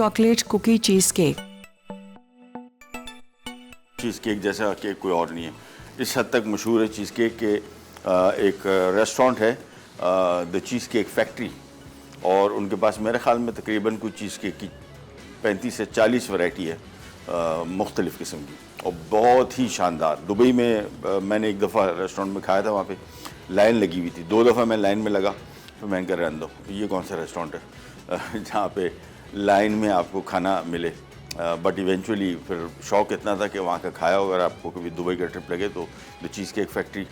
Chocolate cookie cheese cake. Cheese cake जैसा cake कोई और नहीं है, इस हद तक मशहूर है चीज़ केक के। एक रेस्टोरेंट है द चीज़ केक फैक्ट्री, और उनके पास मेरे ख़्याल में तकरीबन कुछ चीज़ केक की 35 से 40 वैरायटी है मुख्तलिफ़ किस्म की, और बहुत ही शानदार। दुबई में मैंने एक दफ़ा रेस्टोरेंट में खाया था, वहाँ पे लाइन लगी हुई थी। 2 दफ़ा मैं लाइन में लगा, फिर मैंने कहा रहने दो, ये कौन सा रेस्टोरेंट है जहाँ पे लाइन में आपको खाना मिले। बट इवेंचुअली फिर शौक़ इतना था कि वहाँ का खाया। अगर आपको कभी दुबई का ट्रिप लगे तो द चीज़ केक फैक्ट्री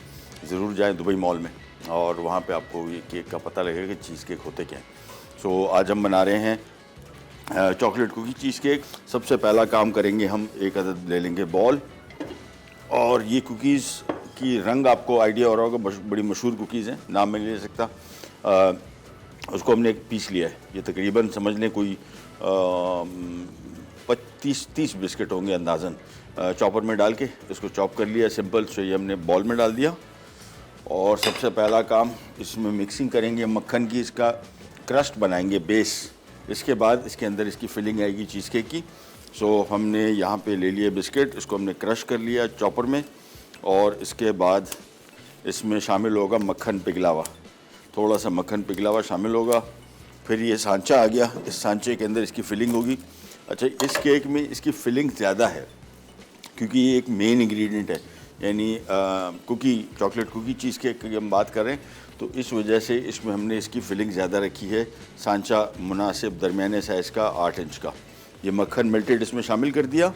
ज़रूर जाएं दुबई मॉल में, और वहाँ पे आपको ये केक का पता लगेगा कि चीज़ केक होते क्या हैं। सो आज हम बना रहे हैं चॉकलेट कुकी चीज़ केक। सबसे पहला काम करेंगे, हम एक अदद ले लेंगे बॉल, और ये कुकीज़ की रंग आपको आइडिया हो रहा होगा, बड़ी मशहूर कुकीज़ हैं, नाम मैं नहीं ले सकता। उसको हमने एक पीस लिया है, ये तकरीबन समझ लें कोई 30 बिस्किट होंगे अंदाज़न। चॉपर में डाल के इसको चॉप कर लिया सिंपल। सो ये हमने बॉल में डाल दिया, और सबसे पहला काम इसमें मिक्सिंग करेंगे मक्खन की, इसका क्रस्ट बनाएंगे बेस। इसके बाद इसके अंदर इसकी फिलिंग आएगी चीज़ केक की। सो हमने यहाँ पे ले लिए बिस्किट, इसको हमने क्रश कर लिया चॉपर में, और इसके बाद इसमें शामिल होगा मक्खन पिघला हुआ, थोड़ा सा मक्खन पिघला हुआ शामिल होगा। फिर ये सांचा आ गया, इस सांचे के अंदर इसकी फिलिंग होगी। अच्छा, इस केक में इसकी फिलिंग ज़्यादा है क्योंकि ये एक मेन इंग्रेडिएंट है, यानी cookie chocolate cookie cheese cake की हम बात कर रहे हैं, तो इस वजह से इसमें हमने इसकी फिलिंग ज़्यादा रखी है। सांचा मुनासिब दरमियाने साइज़ का 8 इंच का। ये मक्खन मेल्टेड इसमें शामिल कर दिया।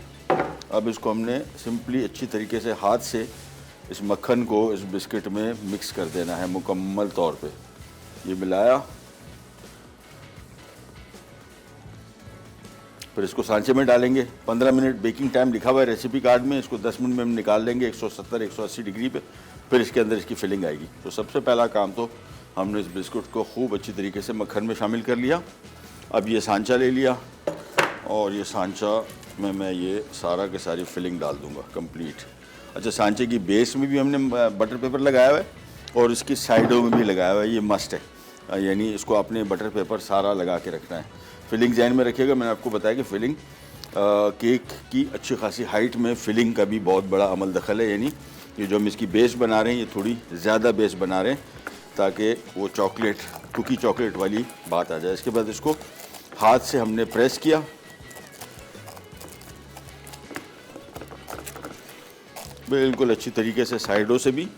अब इसको हमने सिंपली अच्छी तरीके से हाथ से इस मक्खन को इस बिस्किट में मिक्स कर देना है मुकम्मल तौर पे। ये मिलाया, फिर इसको सांचे में डालेंगे। 15 मिनट बेकिंग टाइम लिखा हुआ है रेसिपी कार्ड में, इसको 10 मिनट में हम निकाल लेंगे 170-180 डिग्री पे। फिर इसके अंदर इसकी फिलिंग आएगी। तो सबसे पहला काम तो हमने इस बिस्कुट को खूब अच्छी तरीके से मक्खन में शामिल कर लिया। अब ये सांचा ले लिया, और ये सांचा में मैं ये सारा के सारी फिलिंग डाल दूँगा कंप्लीट। अच्छा, सांचे की बेस में भी हमने बटर पेपर लगाया हुआ है, और इसकी साइडों में भी लगाया हुआ है, ये मस्ट है, यानी इसको आपने बटर पेपर सारा लगा के रखना है। फिलिंग ध्यान में रखिएगा, मैंने आपको बताया कि फिलिंग केक की अच्छी खासी हाइट में फिलिंग का भी बहुत बड़ा अमल दखल है, यानी ये जो हम इसकी बेस बना रहे हैं ये थोड़ी ज़्यादा बेस बना रहे हैं ताकि वो चॉकलेट कुकी चॉकलेट वाली बात आ जाए। इसके बाद इसको हाथ से हमने प्रेस किया, बिल्कुल अच्छी तरीके से साइडों से भी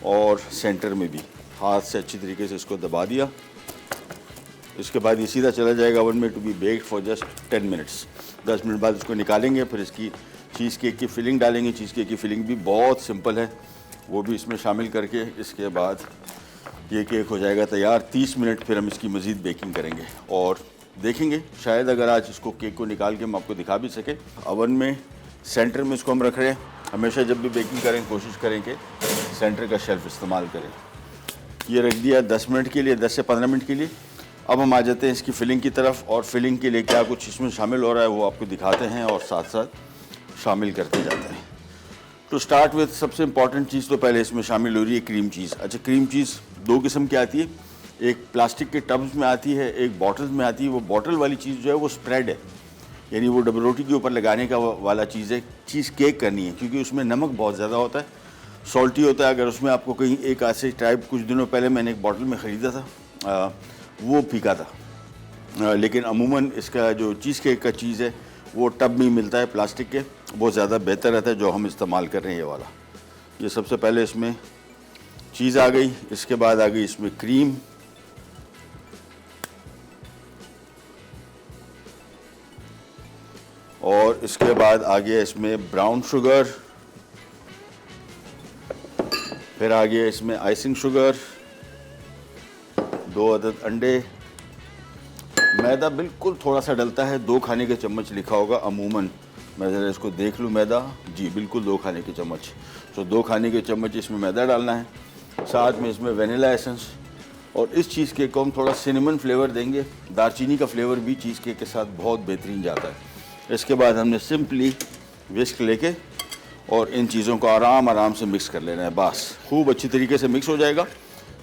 और सेंटर में भी हाथ से अच्छी तरीके से इसको दबा दिया। इसके बाद ये सीधा चला जाएगा ओवन में to be baked for just 10 minutes. 10 minute बाद इसको निकालेंगे, फिर इसकी चीज़ केक की फिलिंग डालेंगे। चीज़ केक की फिलिंग भी बहुत सिंपल है, वो भी इसमें शामिल करके इसके बाद ये केक हो जाएगा तैयार। 30 मिनट फिर हम इसकी मज़ीद बेकिंग करेंगे और देखेंगे, शायद अगर आज इसको केक को निकाल के हम आपको दिखा भी सके। ओवन में सेंटर में इसको हम रख रहे हैं। हमेशा जब भी बेकिंग करें कोशिश करें कि सेंटर का शेल्फ इस्तेमाल करें। ये रख दिया 10 मिनट के लिए, 10 से 15 मिनट के लिए। अब हम आ जाते हैं इसकी फिलिंग की तरफ, और फिलिंग के लिए क्या कुछ इसमें शामिल हो रहा है वो आपको दिखाते हैं और साथ साथ शामिल करते जाते हैं। टू स्टार्ट विथ सबसे इम्पॉर्टेंट चीज़ तो पहले इसमें शामिल हो रही है क्रीम चीज़। अच्छा, क्रीम चीज़ 2 किस्म की आती है, एक प्लास्टिक के टब्स में आती है, एक बॉटल्स में आती है। वो बॉटल वाली चीज़ जो है वो स्प्रेड है, यानी वो डबल रोटी के ऊपर लगाने का वाला चीज़ है। चीज़ केक करनी है क्योंकि उसमें नमक बहुत ज़्यादा होता है, सॉल्टी होता है। अगर उसमें आपको कहीं एक ऐसे टाइप, कुछ दिनों पहले मैंने एक बॉटल में ख़रीदा था, वो फीका था, लेकिन अमूमन इसका जो चीज़ केक का चीज़ है वो टब में मिलता है प्लास्टिक के, वो ज़्यादा बेहतर रहता है जो हम इस्तेमाल कर रहे हैं ये वाला। ये सबसे पहले इसमें चीज़ आ गई, इसके बाद आ गई इसमें क्रीम, और इसके बाद आ गया इसमें ब्राउन शुगर, फिर आ गया इसमें आइसिंग शुगर, 2 अदद अंडे, मैदा बिल्कुल थोड़ा सा डलता है, 2 खाने के चम्मच लिखा होगा अमूमन। मैं ज़रा इसको देख लूँ, मैदा जी बिल्कुल 2 खाने के चम्मच। तो 2 खाने के चम्मच इसमें मैदा डालना है, साथ में इसमें वेनिला एसेंस, और इस चीज़ केक को हम थोड़ा सिनेमन फ्लेवर देंगे। दालचीनी का फ्लेवर भी चीज़ केक के साथ बहुत बेहतरीन जाता है। इसके बाद हमने सिंपली विस्क लेके और इन चीज़ों को आराम से मिक्स कर लेना है। बस खूब अच्छी तरीके से मिक्स हो जाएगा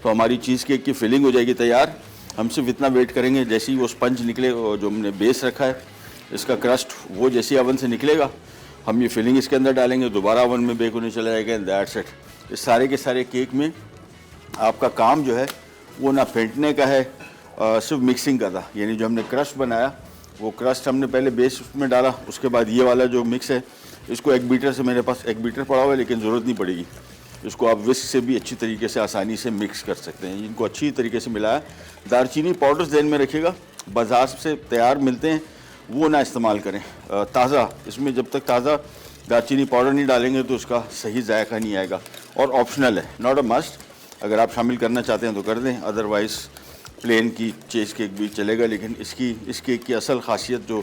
तो हमारी चीज़ केक की फिलिंग हो जाएगी तैयार। हम सिर्फ इतना वेट करेंगे, जैसे ही वो स्पंज निकले, जो हमने बेस रखा है इसका क्रस्ट, वो जैसे ओवन से निकलेगा हम ये फिलिंग इसके अंदर डालेंगे, दोबारा ओवन में बेक होने चला जाएगा। And that's it. इस सारे के सारे केक में आपका काम जो है वो ना फेंटने का है, सिर्फ मिक्सिंग का था। यानी जो हमने क्रस्ट बनाया वो क्रस्ट हमने पहले बेस में डाला, उसके बाद ये वाला जो मिक्स है इसको एक बीटर से, मेरे पास एक बीटर पड़ा हुआ है लेकिन ज़रूरत नहीं पड़ेगी, इसको आप विस्क से भी अच्छी तरीके से आसानी से मिक्स कर सकते हैं। इनको अच्छी तरीके से मिलाया। दालचीनी पाउडर्स ध्यान में रखिएगा, बाज़ार से तैयार मिलते हैं वो ना इस्तेमाल करें, ताज़ा। इसमें जब तक ताज़ा दालचीनी पाउडर नहीं डालेंगे तो उसका सही जायका नहीं आएगा। और ऑप्शनल है, नॉट अ मस्ट। अगर आप शामिल करना चाहते हैं तो कर दें, अदरवाइज़ प्लेन की चीज़ केक भी चलेगा। लेकिन इस केक की असल खासियत जो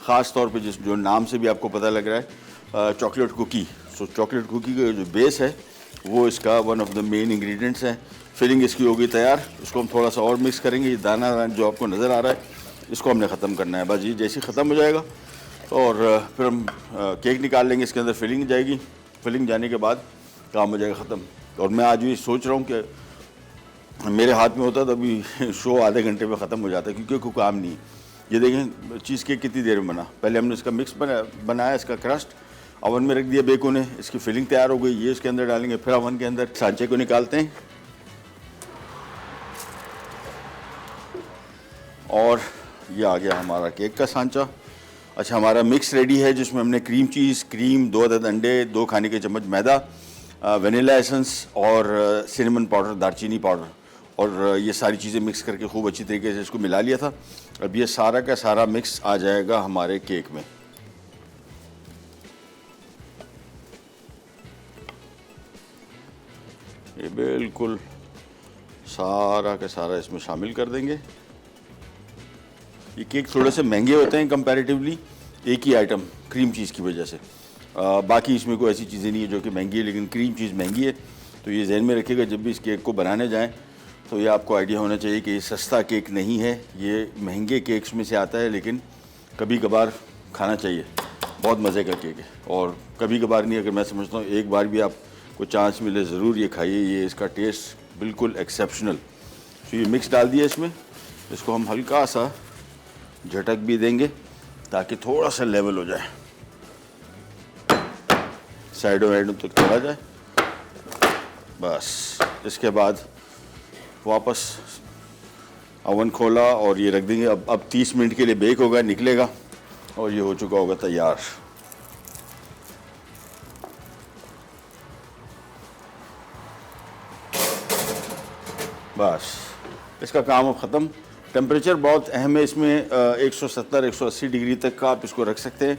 ख़ास तौर पे जो नाम से भी आपको पता लग रहा है, chocolate cookie. So chocolate cookie का जो बेस है वो इसका one of the main ingredients है। फिलिंग इसकी होगी तैयार, इसको हम थोड़ा सा और मिक्स करेंगे। ये दाना जो आपको नज़र आ रहा है इसको हमने ख़त्म करना है। बस ये जैसे ही ख़त्म हो जाएगा और फिर हम केक निकाल लेंगे, इसके अंदर फिलिंग जाएगी। फिलिंग जाने के बाद काम हो जाएगा ख़त्म। और मैं आज ये सोच रहा हूँ कि मेरे हाथ में होता तो अभी शो आधे घंटे में ख़त्म हो जाता, क्योंकि कोई काम नहीं। ये देखें चीज़ केक कितनी देर में बना। पहले हमने इसका मिक्स बनाया, इसका क्रस्ट ओवन में रख दिया बेक होने, इसकी फिलिंग तैयार हो गई, ये इसके अंदर डालेंगे, फिर ओवन के अंदर सांचे को निकालते हैं और ये आ गया हमारा केक का सांचा। अच्छा, हमारा मिक्स रेडी है जिसमें हमने क्रीम चीज़, क्रीम, 2 अदद अंडे, 2 खाने के चम्मच मैदा, वनीला एसेंस और सिनेमन पाउडर, दालचीनी पाउडर, और ये सारी चीज़ें मिक्स करके खूब अच्छी तरीके से इसको मिला लिया था। अब ये सारा का सारा मिक्स आ जाएगा हमारे केक में। ये बिल्कुल सारा का सारा इसमें शामिल कर देंगे। ये केक थोड़े से महंगे होते हैं कंपैरेटिवली, एक ही आइटम क्रीम चीज़ की वजह से। बाकी इसमें कोई ऐसी चीज़ें नहीं है जो कि महंगी है, लेकिन क्रीम चीज़ महंगी है। तो ये जहन में रखिएगा जब भी इस केक को बनाने जाएं तो ये आपको आइडिया होना चाहिए कि ये सस्ता केक नहीं है, ये महंगे केक्स में से आता है, लेकिन कभी कभार खाना चाहिए। बहुत मज़े का केक है और कभी कभार नहीं, अगर मैं समझता हूँ एक बार भी आपको चांस मिले ज़रूर ये खाइए। ये इसका टेस्ट बिल्कुल एक्सेप्शनल। तो ये मिक्स डाल दिया इसमें, इसको हम हल्का सा झटक भी देंगे ताकि थोड़ा सा लेवल हो जाए, साइडों वाइडों तक चला जाए। बस इसके बाद वापस ओवन खोला और ये रख देंगे। अब 30 मिनट के लिए बेक होगा, निकलेगा और ये हो चुका होगा तैयार। बस इसका काम अब ख़त्म। टेम्परेचर बहुत अहम है इसमें, 170-180 डिग्री तक का आप इसको रख सकते हैं।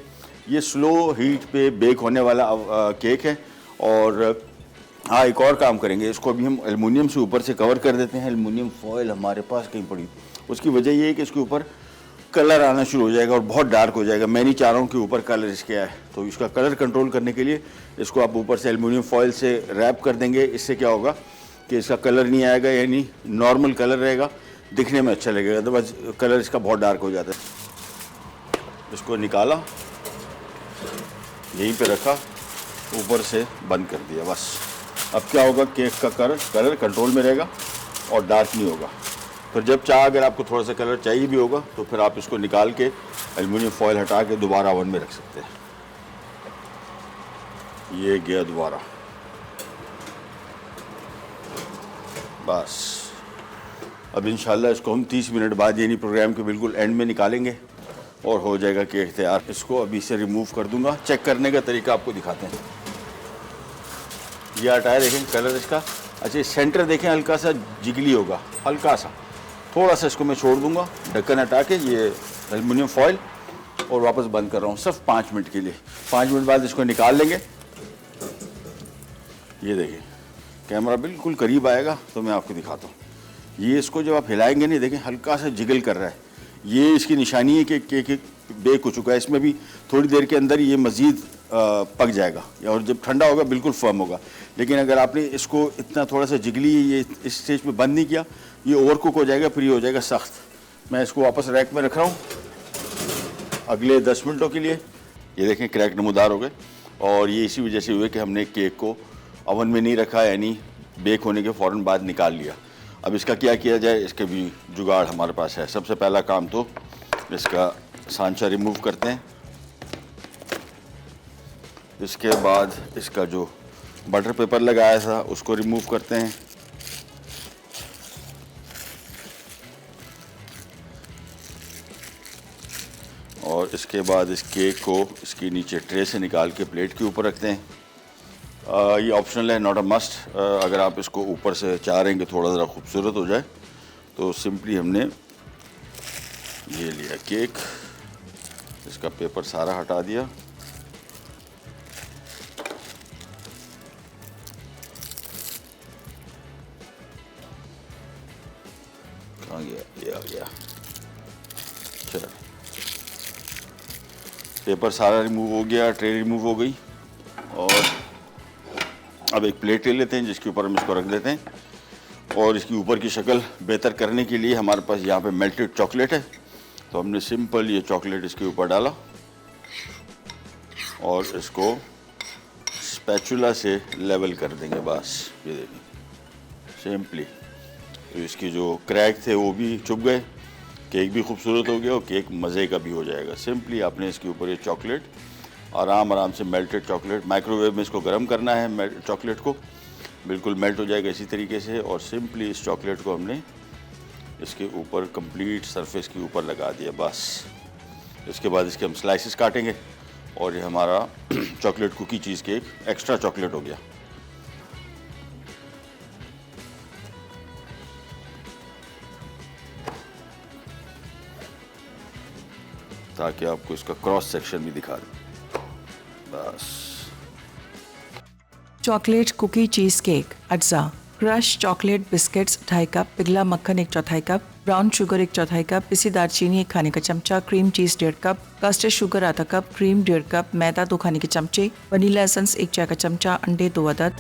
ये स्लो हीट पे बेक होने वाला केक है। और हाँ, एक और काम करेंगे, इसको अभी हम एल्युमिनियम से ऊपर से कवर कर देते हैं। एल्युमिनियम फॉयल हमारे पास कहीं पड़ी, उसकी वजह ये है कि इसके ऊपर कलर आना शुरू हो जाएगा और बहुत डार्क हो जाएगा। मैं नहीं चाह रहा हूँ कि ऊपर कलर इसके आए, तो इसका कलर कंट्रोल करने के लिए इसको आप ऊपर से एल्युमिनियम फॉयल से रैप कर देंगे। इससे क्या होगा कि इसका कलर नहीं आएगा, यानी नॉर्मल कलर रहेगा, दिखने में अच्छा लगेगा। अदरवाइज कलर इसका बहुत डार्क हो जाता है। इसको निकाला, यहीं पे रखा, ऊपर से बंद कर दिया। बस अब क्या होगा, केक का कलर कंट्रोल में रहेगा और डार्क नहीं होगा। फिर जब चाहे, अगर आपको थोड़ा सा कलर चाहिए भी होगा तो फिर आप इसको निकाल के एल्युमिनियम फॉयल हटा के दोबारा ओवन में रख सकते हैं। ये गया दोबारा। बस अब इंशाल्लाह इसको हम 30 मिनट बाद, यानी प्रोग्राम के बिल्कुल एंड में निकालेंगे और हो जाएगा केक तैयार। इसको अभी से रिमूव कर दूंगा। चेक करने का तरीका आपको दिखाते हैं। ये हटाए, देखें कलर इसका। अच्छा, सेंटर देखें हल्का सा जिगली होगा, हल्का सा, थोड़ा सा इसको मैं छोड़ दूंगा, ढक्कन हटा के ये एल्युमिनियम फॉयल, और वापस बंद कर रहा हूँ सिर्फ 5 मिनट के लिए। 5 मिनट बाद इसको निकाल लेंगे। ये देखिए कैमरा बिल्कुल करीब आएगा तो मैं आपको दिखाता हूँ। ये इसको जब आप हिलाएंगे नहीं, देखें हल्का सा जिगल कर रहा है, ये इसकी निशानी है कि केक बेक हो चुका है। इसमें भी थोड़ी देर के अंदर ये मज़ीद पक जाएगा और जब ठंडा होगा बिल्कुल फर्म होगा। लेकिन अगर आपने इसको इतना थोड़ा सा जिगली ये इस स्टेज पे बंद नहीं किया, ये ओवर कुक हो जाएगा, फिर ये हो जाएगा सख्त। मैं इसको वापस रैक में रख रहा हूँ अगले 10 मिनटों के लिए। ये देखें क्रैक नमूदार हो गए और ये इसी वजह से हुए कि हमने केक को ओवन में नहीं रखा, यानी बेक होने के फ़ौरन बाद निकाल लिया। अब इसका क्या किया जाए, इसके भी जुगाड़ हमारे पास है। सबसे पहला काम तो इसका सांचा रिमूव करते हैं। इसके बाद इसका जो बटर पेपर लगाया था उसको रिमूव करते हैं। और इसके बाद इस केक को इसकी नीचे ट्रे से निकाल के प्लेट के ऊपर रखते हैं। ये ऑप्शनल है, नॉट अ मस्ट। अगर आप इसको ऊपर से चाह रहे हैं कि थोड़ा ज़रा खूबसूरत हो जाए तो सिंपली हमने ये लिया केक, इसका पेपर सारा हटा दिया। कहाँ गया, ये आ गया। चलो, पेपर सारा रिमूव हो गया, ट्रे रिमूव हो गई। और अब एक प्लेट ले लेते हैं जिसके ऊपर हम इसको रख देते हैं। और इसकी ऊपर की शक्ल बेहतर करने के लिए हमारे पास यहाँ पे मेल्टेड चॉकलेट है, तो हमने सिंपल ये चॉकलेट इसके ऊपर डाला और इसको स्पैचुला से लेवल कर देंगे। बस ये देखिए सिंपली, तो इसकी जो क्रैक थे वो भी चुप गए, केक भी खूबसूरत हो गया और केक मज़े का भी हो जाएगा। सिंपली आपने इसके ऊपर ये चॉकलेट आराम से, मेल्टेड चॉकलेट, माइक्रोवेव में इसको गर्म करना है चॉकलेट को, बिल्कुल मेल्ट हो जाएगा इसी तरीके से। और सिंपली इस चॉकलेट को हमने इसके ऊपर कंप्लीट सरफेस के ऊपर लगा दिया। बस इसके बाद इसके हम स्लाइसेस काटेंगे और ये हमारा chocolate cookie cheese cake extra chocolate हो गया। ताकि आपको इसका क्रॉस सेक्शन भी दिखा दूं। बस चॉकलेट कुकी चीज केक अज्जा। क्रश चॉकलेट बिस्किट्स 2.5 कप, पिघला मक्खन 1/4 कप, ब्राउन शुगर 1/4 कप, पिसी दालचीनी 1 खाने का चमचा, cream cheese 1.5 cup, custard sugar आधा कप, क्रीम 1.5 कप, मैदा 2 खाने के चमचे, वनीला एसेंस 1 चाय का चमचा, अंडे 2 अदद,